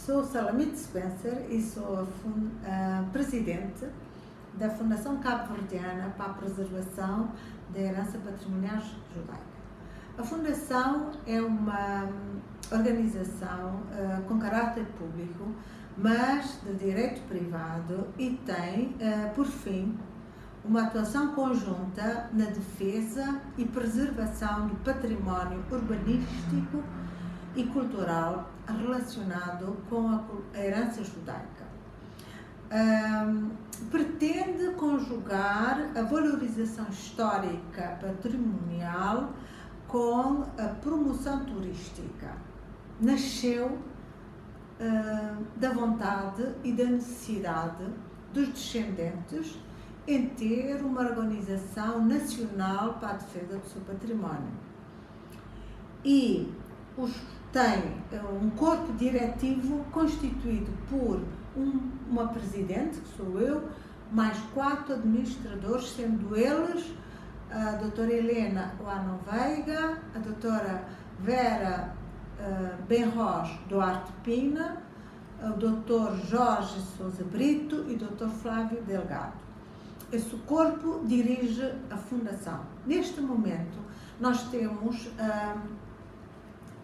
Sou Salamit Spencer e sou a presidente da Fundação Cabo-Verdiana para a Preservação da Herança Patrimonial Judaica. A Fundação é uma organização com caráter público, mas de direito privado, e tem, por fim, uma atuação conjunta na defesa e preservação do património urbanístico e cultural relacionado com a herança judaica. Pretende conjugar a valorização histórica patrimonial com a promoção turística. Nasceu da vontade e da necessidade dos descendentes em ter uma organização nacional para a defesa do seu património. E tem um corpo diretivo constituído por uma presidente, que sou eu, mais 4 administradores, sendo eles a doutora Helena Oano Veiga, a doutora Vera Benros Duarte Pina, o doutor Jorge Sousa Brito e o doutor Flávio Delgado. Esse corpo dirige a Fundação. Neste momento, nós temos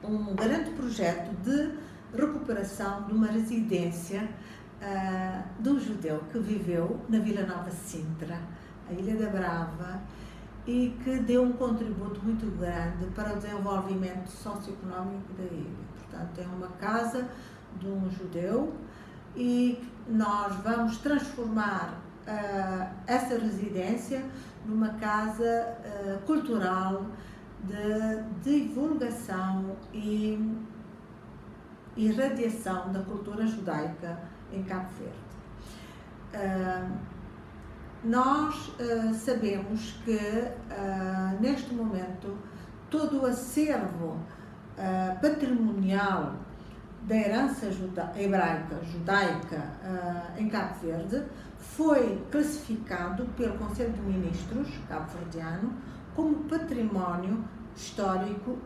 um grande projeto de recuperação de uma residência de um judeu que viveu na Vila Nova Sintra, a Ilha da Brava, e que deu um contributo muito grande para o desenvolvimento socioeconómico da ilha. Portanto, é uma casa de um judeu e nós vamos transformar essa residência numa casa cultural de divulgação e irradiação da cultura judaica em Cabo Verde. Nós sabemos que, neste momento, todo o acervo patrimonial da herança judaica em Cabo Verde foi classificado pelo Conselho de Ministros cabo-verdiano como património histórico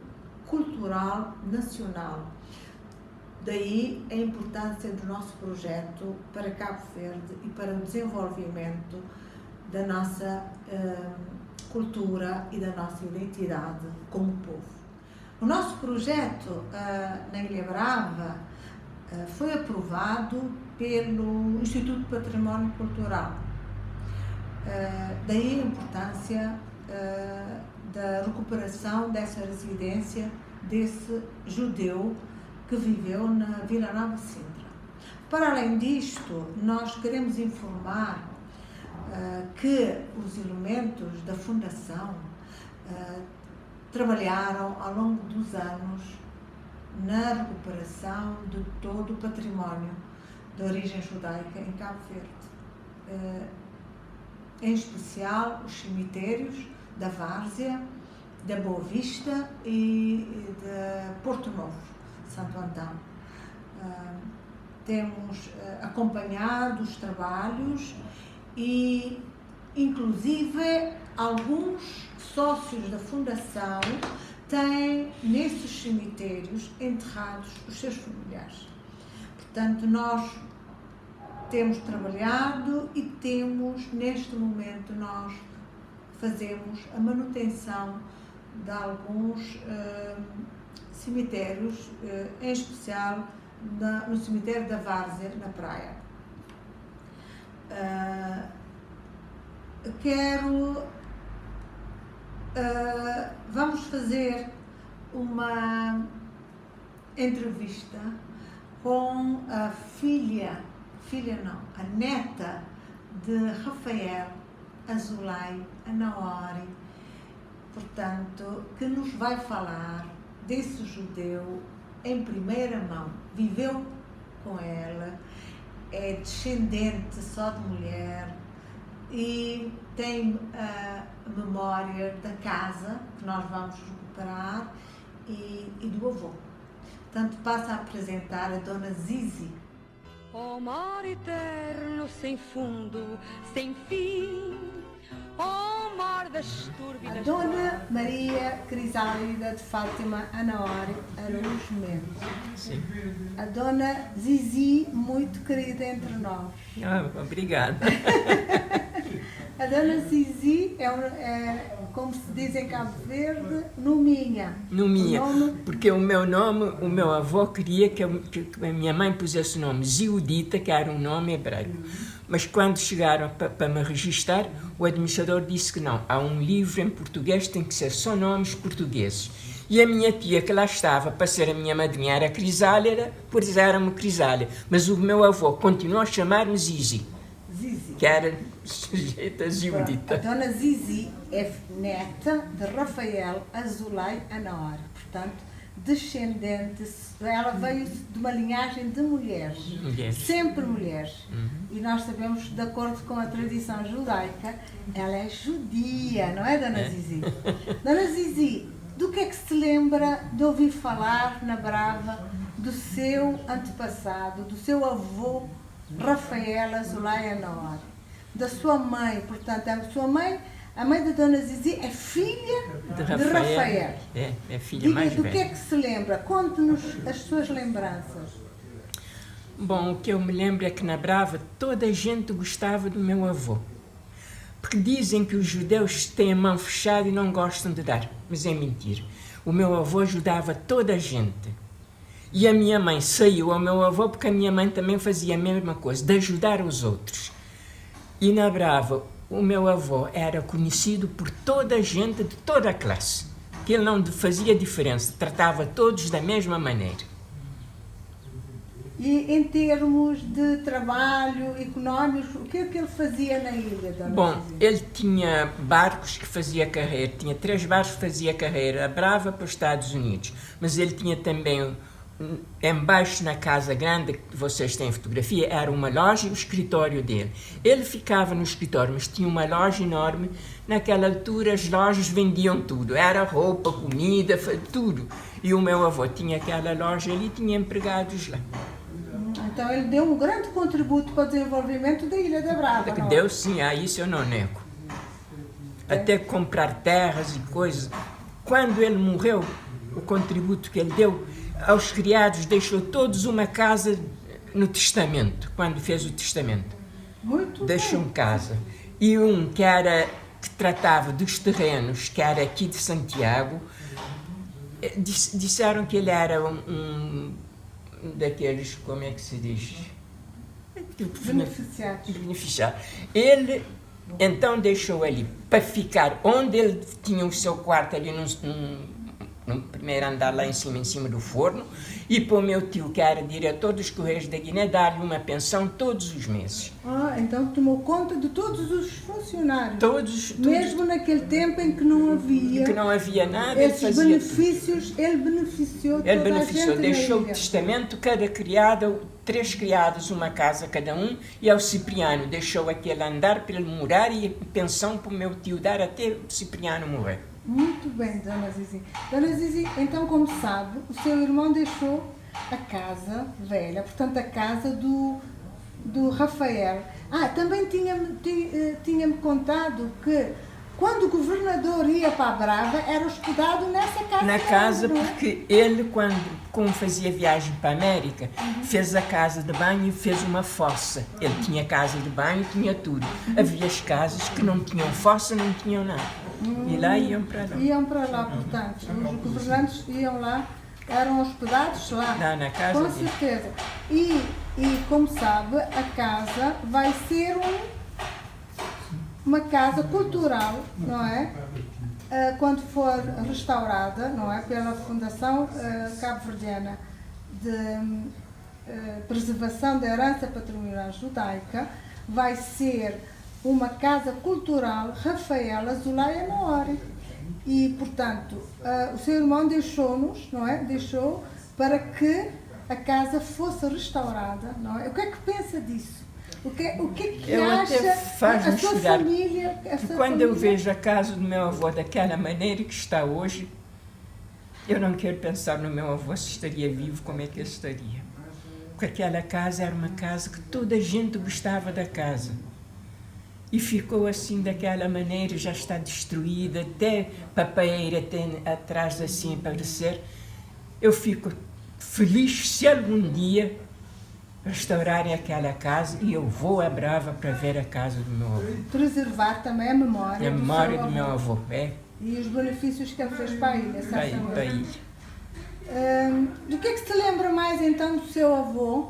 cultural nacional. Daí a importância do nosso projeto para Cabo Verde e para o desenvolvimento da nossa cultura e da nossa identidade como povo. O nosso projeto na Ilha Brava foi aprovado pelo Instituto de Património Cultural. Daí a importância da recuperação dessa residência desse judeu que viveu na Vila Nova Sintra. Para além disto, nós queremos informar que os elementos da Fundação trabalharam ao longo dos anos na recuperação de todo o património de origem judaica em Cabo Verde. Em especial os cemitérios da Várzea, da Boa Vista e de Porto Novo, Santo Antão. Temos acompanhado os trabalhos e, inclusive, alguns sócios da Fundação têm nesses cemitérios enterrados os seus familiares. Portanto, nós temos trabalhado e temos, neste momento, nós fazemos a manutenção de alguns cemitérios, em especial no cemitério da Várzea, na praia. Vamos fazer uma entrevista com a a neta de Rafael Azulay Anaori, portanto, que nos vai falar desse judeu em primeira mão. Viveu com ela, é descendente só de mulher e tem a memória da casa que nós vamos recuperar e do avô. Portanto, passo a apresentar a Dona Zizi. O mar eterno sem fundo, sem fim. Oh, mar das túrbidas. A Dona Maria Crisálida de Fátima Anaori Araújo Mendes. Sim. A Dona Zizi, muito querida entre nós. Obrigado. A Dona Zizi é, como se diz em Cabo Verde, Numinha. Numinha, porque o meu avô queria que a minha mãe pusesse o nome Ziudita, que era um nome hebraico. Mas quando chegaram para me registrar, o administrador disse que não. Há um livro em português, tem que ser só nomes portugueses. E a minha tia, que lá estava para ser a minha madrinha, era Crisálida, pois era-me Crisália. Mas o meu avô continuou a chamar-me Zizi. Zizi. Que era sujeita Ziudita. A Dona Zizi é neta de Rafael Azulay Anaori. Portanto, descendente, ela veio de uma linhagem de mulheres. Sempre mulheres. E nós sabemos, de acordo com a tradição judaica, ela é judia, não é, Dona Zizi? Dona Zizi, do que é que se lembra de ouvir falar na Brava do seu antepassado, do seu avô Rafael Azulay Anaori, da sua mãe? Portanto, a mãe da Dona Zizi é filha de Rafael. É filha Diga, mais velha. do que é que se lembra? Conte-nos as suas lembranças. Bom, o que eu me lembro é que na Brava toda a gente gostava do meu avô. Porque dizem que os judeus têm a mão fechada e não gostam de dar. Mas é mentira. O meu avô ajudava toda a gente. E a minha mãe saiu ao meu avô porque a minha mãe também fazia a mesma coisa, de ajudar os outros. E na Brava, o meu avô era conhecido por toda a gente de toda a classe. Que ele não fazia diferença, tratava todos da mesma maneira. E em termos de trabalho económico, o que é que ele fazia na ilha, Dona Bom, Zizi? ele tinha barcos que fazia carreira, tinha 3 barcos que fazia carreira, a Brava para os Estados Unidos, mas ele tinha também, embaixo na Casa Grande, que vocês têm fotografia, era uma loja e o escritório dele. Ele ficava no escritório, mas tinha uma loja enorme. Naquela altura as lojas vendiam tudo, era roupa, comida, tudo. E o meu avô tinha aquela loja ali e tinha empregados lá. Então ele deu um grande contributo para o desenvolvimento da Ilha da Brava, Que não é? deu sim, isso eu não nego. Até comprar terras e coisas. Quando ele morreu, o contributo que ele deu aos criados, deixou todos uma casa no testamento, quando fez o testamento. Muito Deixou bem. casa. E que tratava dos terrenos, que era aqui de Santiago, disseram que ele era um daqueles, como é que se diz? Beneficiário. Ele então deixou ali para ficar onde ele tinha o seu quarto ali no primeiro andar lá em cima do forno, e para o meu tio, que era diretor dos Correios da Guiné, dar-lhe uma pensão todos os meses. Então tomou conta de todos os funcionários. Todos. Mesmo naquele tempo em que não havia nada, esses benefícios, ele beneficiou toda a gente deixou na o ilha. testamento, cada criado, 3 criados, uma casa cada um, e ao Cipriano deixou aquele andar para ele morar e pensão para o meu tio dar até o Cipriano morrer. Muito bem, Dona Zizi. Dona Zizi, então, como sabe, o seu irmão deixou a casa velha, portanto, a casa do Rafael. Também tinha-me contado que quando o governador ia para a Brava, era hospedado nessa casa. Na casa, porque ele, como fazia viagem para a América, fez a casa de banho e fez uma fossa. Ele tinha casa de banho, tinha tudo. Havia as casas que não tinham fossa, não tinham nada. E lá iam para lá. Iam para lá, portanto. Os governantes iam lá, eram hospedados lá. Na casa com dele. certeza. E, como sabe, a casa vai ser uma casa cultural, não é? Quando for restaurada, não é? Pela Fundação Cabo-Verdiana de Preservação da Herança Patrimonial Judaica, vai ser uma casa cultural Rafael Azulay Anaori. E, portanto, o seu irmão deixou-nos, não é? Deixou para que a casa fosse restaurada, não é? O que é que pensa disso? O que é que acha a sua família? Quando eu vejo a casa do meu avô daquela maneira que está hoje, eu não quero pensar no meu avô se estaria vivo, como é que ele estaria. porque aquela casa era uma casa que toda a gente gostava da casa. E ficou assim, daquela maneira, já está destruída, até papeira tem atrás assim aparecer. Eu fico feliz se algum dia restaurarem aquela casa e eu vou a Brava para ver a casa do meu avô. Preservar também a memória, Do meu avô, e os benefícios que ele fez para a ilha, para a ilha. Do que é que se lembra mais então do seu avô?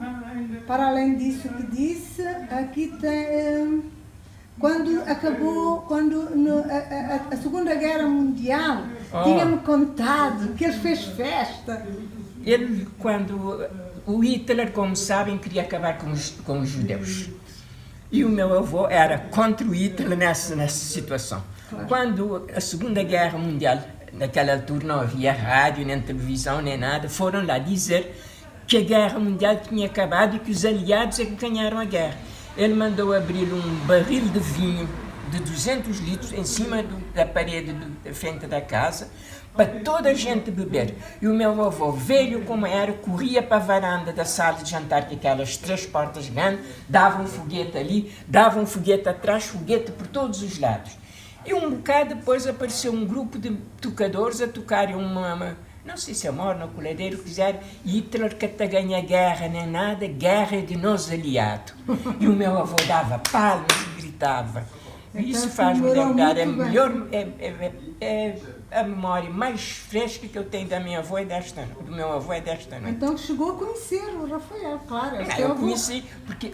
Para além disso que disse, aqui tem... Quando acabou, a Segunda Guerra Mundial, tinha-me contado que ele fez festa. Ele, quando o Hitler, como sabem, queria acabar com os judeus. E o meu avô era contra o Hitler nessa situação. Claro. Quando a Segunda Guerra Mundial, naquela altura não havia rádio, nem televisão, nem nada, foram lá dizer que a Guerra Mundial tinha acabado e que os aliados é que ganharam a guerra. Ele mandou abrir um barril de vinho de 200 litros em cima da parede da frente da casa para toda a gente beber. E o meu avô, velho como era, corria para a varanda da sala de jantar, que aquelas 3 portas grandes, dava um foguete ali, dava um foguete atrás, foguete por todos os lados. E um bocado depois apareceu um grupo de tocadores a tocarem não sei se é morna ou coladeiro, fizeram Hitler que até ganha guerra, nem nada, guerra de nós aliados. E o meu avô dava palmas e gritava. Então, isso faz-me lembrar, a memória mais fresca que eu tenho da minha avó do meu avô é desta noite. Então chegou a conhecer o Rafael, claro. Eu conheci, porque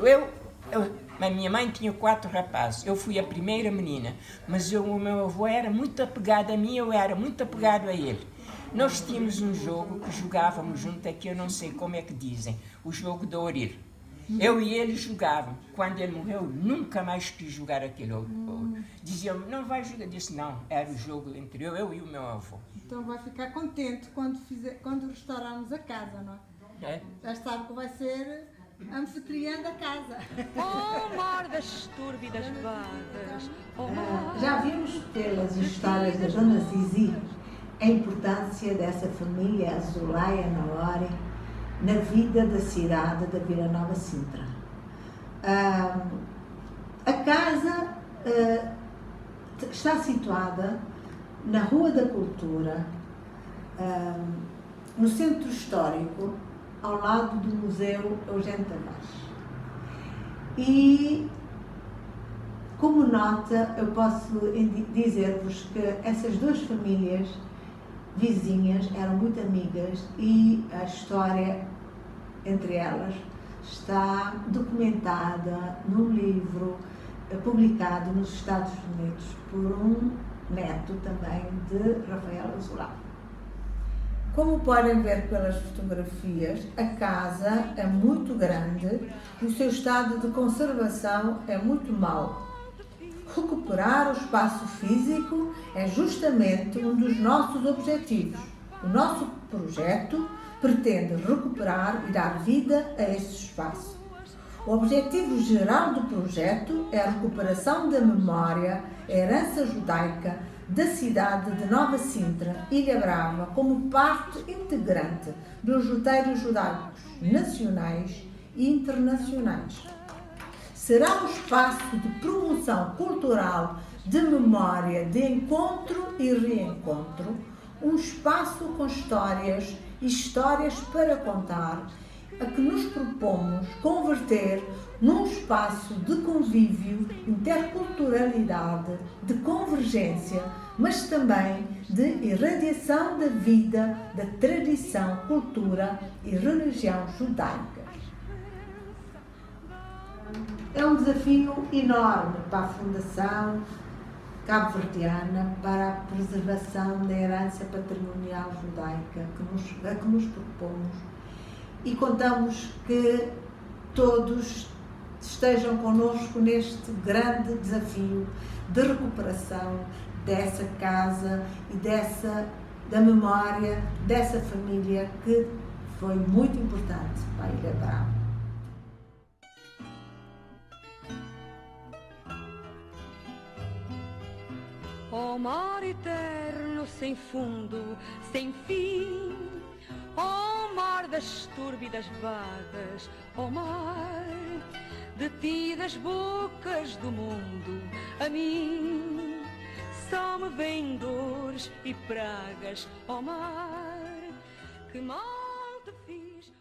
a minha mãe tinha 4 rapazes, eu fui a primeira menina, mas o meu avô era muito apegado a mim, eu era muito apegado a ele. Nós tínhamos um jogo que jogávamos junto, aqui eu não sei como é que dizem, o jogo do Oril. Eu e ele jogavam. Quando ele morreu, nunca mais quis jogar aquele. Diziam-me, não vai jogar. Eu disse, não, era o jogo entre eu e o meu avô. Então vai ficar contente quando restaurarmos a casa, não é? Já sabe que vai ser anfitriã da casa. Oh, mar das túrbidas vagas. Já vimos pelas histórias da Dona Zizi a importância dessa família Azulaia Naori na vida da cidade da Vila Nova Sintra. A casa está situada na Rua da Cultura, no centro histórico, ao lado do Museu Eugênio Tavares. E, como nota, eu posso dizer-vos que essas 2 famílias vizinhas eram muito amigas e a história entre elas está documentada num livro publicado nos Estados Unidos por um neto também de Rafael Azulay. Como podem ver pelas fotografias, a casa é muito grande e o seu estado de conservação é muito mau. Recuperar o espaço físico é justamente um dos nossos objetivos. O nosso projeto pretende recuperar e dar vida a esse espaço. O objetivo geral do projeto é a recuperação da memória, a herança judaica da cidade de Nova Sintra, Ilha Brava, como parte integrante dos roteiros judaicos nacionais e internacionais. Será um espaço de promoção cultural, de memória, de encontro e reencontro, um espaço com histórias e histórias para contar, a que nos propomos converter num espaço de convívio, interculturalidade, de convergência, mas também de irradiação da vida, da tradição, cultura e religião judaicas. É um desafio enorme para a Fundação Cabo-Verdiana para a preservação da herança patrimonial judaica que nos propomos, e contamos que todos estejam connosco neste grande desafio de recuperação dessa casa e da memória dessa família que foi muito importante para a Ilha Brava. Oh, mar eterno, sem fundo, sem fim. Oh, mar das das túrbidas vagas, ó mar, de ti das bocas do mundo, a mim só me vêm dores e pragas, ó mar, que mal te fiz.